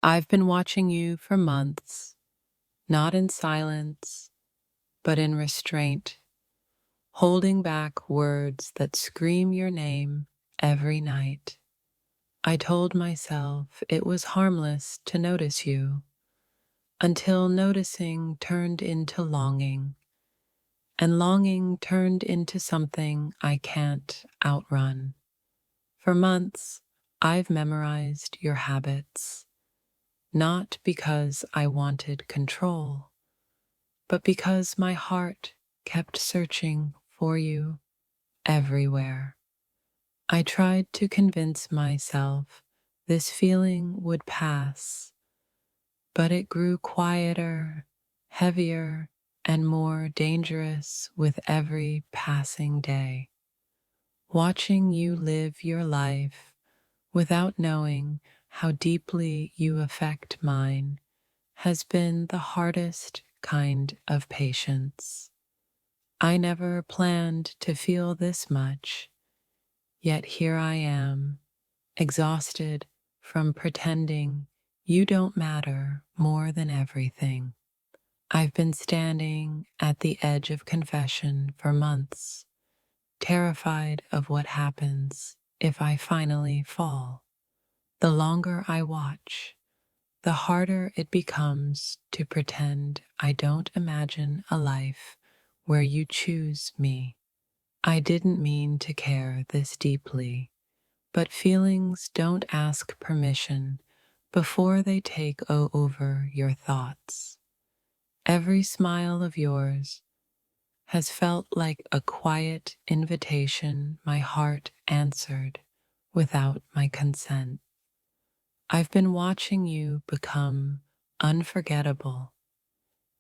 I've been watching you for months, not in silence, but in restraint, holding back words that scream your name every night. I told myself it was harmless to notice you, until noticing turned into longing, and longing turned into something I can't outrun. For months, I've memorized your habits, not because I wanted control, but because my heart kept searching for you everywhere. I tried to convince myself this feeling would pass, but it grew quieter, heavier, and more dangerous with every passing day. Watching you live your life without knowing how deeply you affect mine has been the hardest kind of patience. I never planned to feel this much, yet here I am, exhausted from pretending you don't matter more than everything. I've been standing at the edge of confession for months, terrified of what happens if I finally fall. The longer I watch, the harder it becomes to pretend I don't imagine a life where you choose me. I didn't mean to care this deeply, but feelings don't ask permission before they take over your thoughts. Every smile of yours has felt like a quiet invitation my heart answered without my consent. I've been watching you become unforgettable,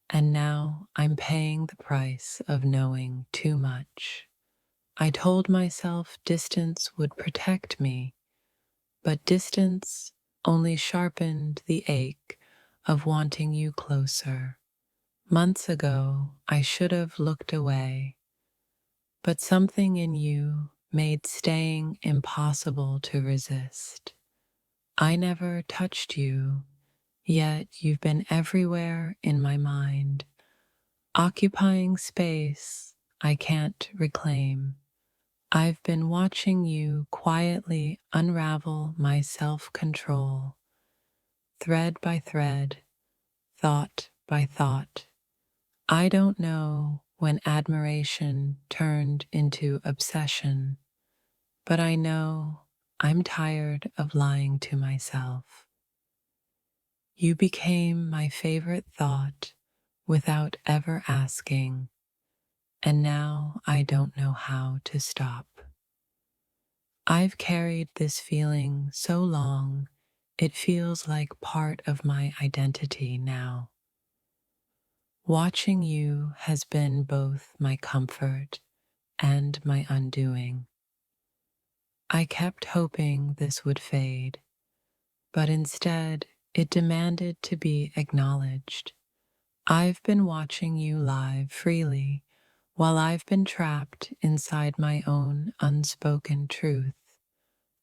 and now I'm paying the price of knowing too much. I told myself distance would protect me, but distance only sharpened the ache of wanting you closer. Months ago, I should have looked away, but something in you made staying impossible to resist. I never touched you, yet you've been everywhere in my mind, occupying space I can't reclaim. I've been watching you quietly unravel my self-control, thread by thread, thought by thought. I don't know when admiration turned into obsession, but I know I'm tired of lying to myself. You became my favorite thought without ever asking, and now I don't know how to stop. I've carried this feeling so long, it feels like part of my identity now. Watching you has been both my comfort and my undoing. I kept hoping this would fade, but instead it demanded to be acknowledged. I've been watching you live freely while I've been trapped inside my own unspoken truth.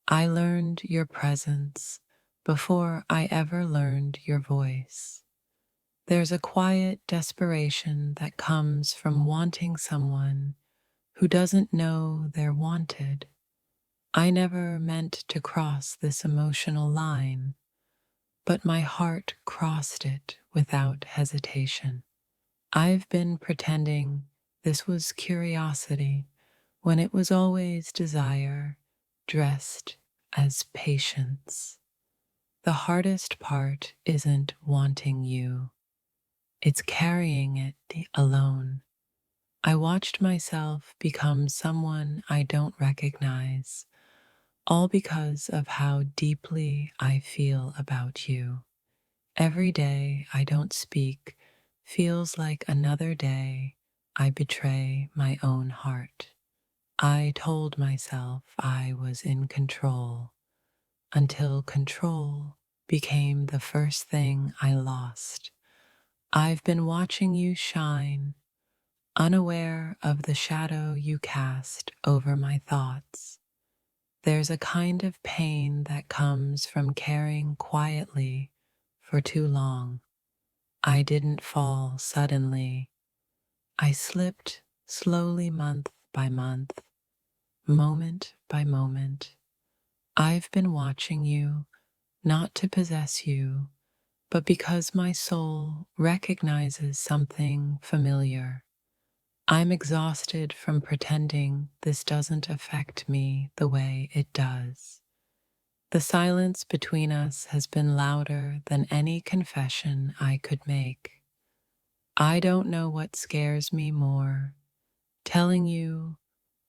I learned your presence before I ever learned your voice. There's a quiet desperation that comes from wanting someone who doesn't know they're wanted. I never meant to cross this emotional line, but my heart crossed it without hesitation. I've been pretending this was curiosity when it was always desire dressed as patience. The hardest part isn't wanting you, it's carrying it alone. I watched myself become someone I don't recognize, all because of how deeply I feel about you. Every day I don't speak feels like another day I betray my own heart. I told myself I was in control until control became the first thing I lost. I've been watching you shine, unaware of the shadow you cast over my thoughts. There's a kind of pain that comes from caring quietly for too long. I didn't fall suddenly. I slipped slowly month by month, moment by moment. I've been watching you, not to possess you, but because my soul recognizes something familiar. I'm exhausted from pretending this doesn't affect me the way it does. The silence between us has been louder than any confession I could make. I don't know what scares me more, telling you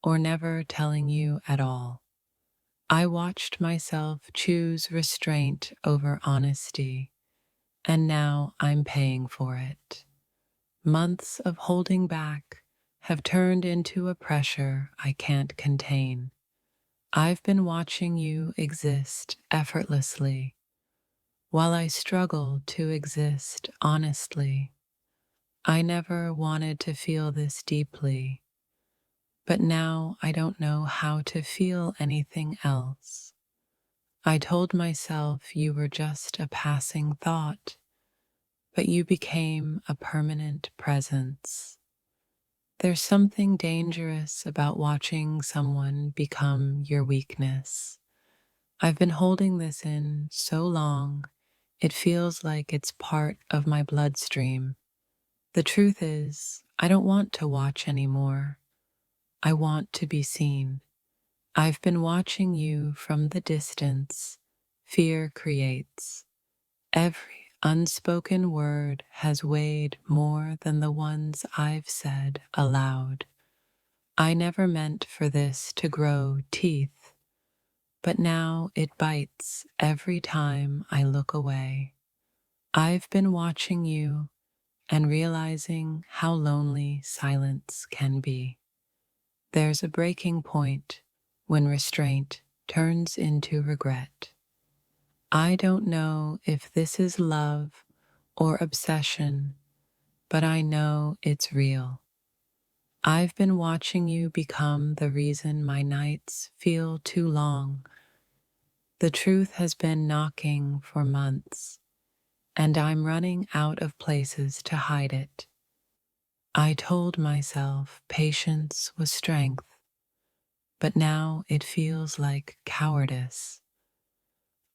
or never telling you at all. I watched myself choose restraint over honesty, and now I'm paying for it. Months of holding back have turned into a pressure I can't contain. I've been watching you exist effortlessly while I struggle to exist honestly. I never wanted to feel this deeply, but now I don't know how to feel anything else. I told myself you were just a passing thought, but you became a permanent presence. There's something dangerous about watching someone become your weakness. I've been holding this in so long, it feels like it's part of my bloodstream. The truth is, I don't want to watch anymore. I want to be seen. I've been watching you from the distance fear creates. Every unspoken word has weighed more than the ones I've said aloud. I never meant for this to grow teeth, but now it bites every time I look away. I've been watching you and realizing how lonely silence can be. There's a breaking point when restraint turns into regret. I don't know if this is love or obsession, but I know it's real. I've been watching you become the reason my nights feel too long. The truth has been knocking for months, and I'm running out of places to hide it. I told myself patience was strength, but now it feels like cowardice.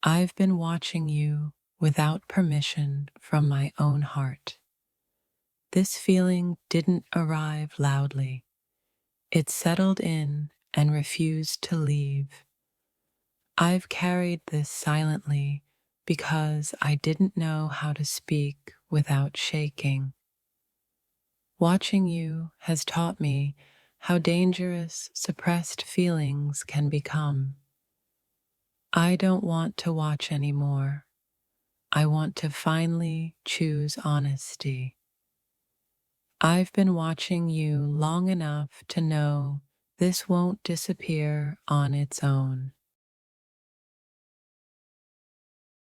I've been watching you without permission from my own heart. This feeling didn't arrive loudly. It settled in and refused to leave. I've carried this silently because I didn't know how to speak without shaking. Watching you has taught me how dangerous suppressed feelings can become. I don't want to watch anymore. I want to finally choose honesty. I've been watching you long enough to know this won't disappear on its own.